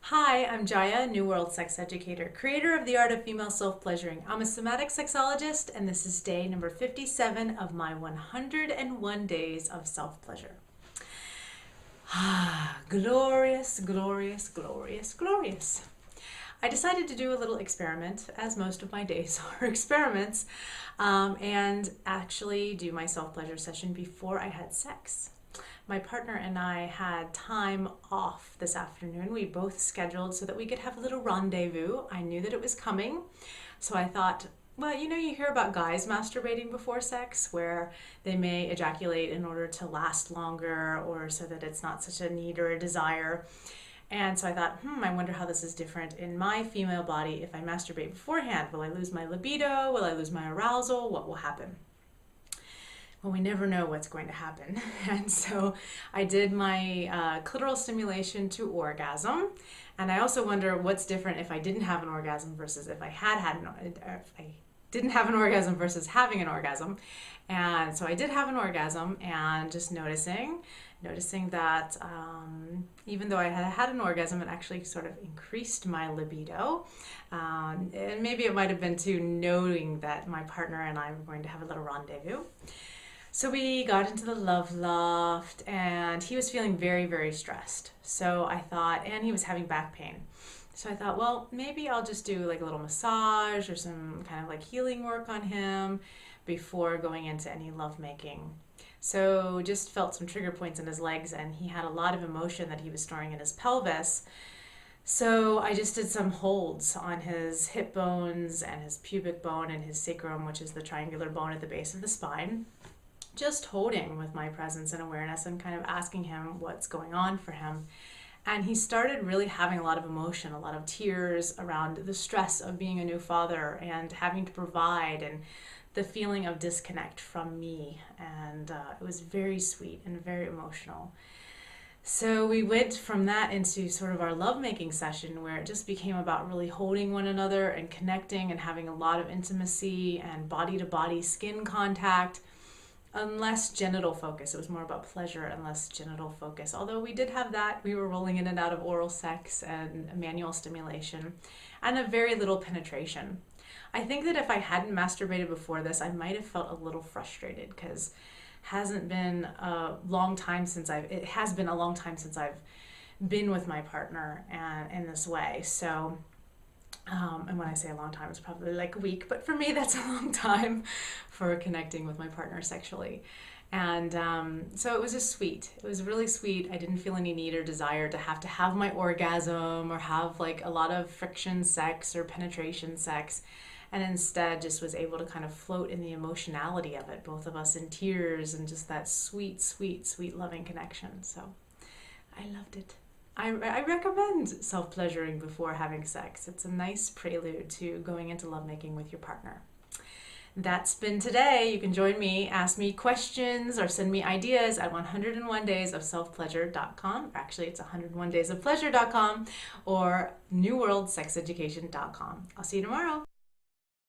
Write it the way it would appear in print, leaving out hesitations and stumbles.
Hi, I'm Jaya, New World Sex Educator, creator of the art of female self-pleasuring. I'm a somatic sexologist, and this is day number 57 of my 101 days of self-pleasure. Glorious, glorious, glorious, glorious. I decided to do a little experiment, as most of my days are experiments, and actually do my self-pleasure session before I had sex. My partner and I had time off this afternoon. We both scheduled so that we could have a little rendezvous. I knew that it was coming, so I thought, well, you hear about guys masturbating before sex where they may ejaculate in order to last longer or so that it's not such a need or a desire. And so I thought, I wonder how this is different in my female body if I masturbate beforehand. Will I lose my libido? Will I lose my arousal? What will happen? Well, we never know what's going to happen. And so I did my clitoral stimulation to orgasm. And I also wonder what's different if I didn't have an orgasm versus if I if I didn't have an orgasm versus having an orgasm. And so I did have an orgasm, and just noticing that even though I had an orgasm, it actually sort of increased my libido. And maybe it might have been too, knowing that my partner and I were going to have a little rendezvous. So we got into the love loft, and he was feeling very, very stressed. So I thought, and he was having back pain. So I thought, well, maybe I'll just do like a little massage or some kind of like healing work on him before going into any lovemaking. So just felt some trigger points in his legs, and he had a lot of emotion that he was storing in his pelvis. So I just did some holds on his hip bones and his pubic bone and his sacrum, which is the triangular bone at the base of the spine. Just holding with my presence and awareness and kind of asking him what's going on for him. And he started really having a lot of emotion, a lot of tears around the stress of being a new father and having to provide, and the feeling of disconnect from me. And it was very sweet and very emotional. So we went from that into sort of our lovemaking session, where it just became about really holding one another and connecting and having a lot of intimacy and body-to-body skin contact. And less genital focus. It was more about pleasure and less genital focus. Although we did have that, we were rolling in and out of oral sex and manual stimulation and a very little penetration. I think that if I hadn't masturbated before this, I might have felt a little frustrated, because it has been a long time since I've been with my partner and in this way. So and when I say a long time, it's probably like a week, but for me, that's a long time for connecting with my partner sexually. And so it was just sweet. It was really sweet. I didn't feel any need or desire to have my orgasm or have like a lot of friction sex or penetration sex. And instead just was able to kind of float in the emotionality of it, both of us in tears, and just that sweet, sweet, sweet loving connection. So I loved it. I recommend self-pleasuring before having sex. It's a nice prelude to going into lovemaking with your partner. That's been today. You can join me, ask me questions, or send me ideas at 101daysofselfpleasure.com. Actually, it's 101daysofpleasure.com or newworldsexeducation.com. I'll see you tomorrow.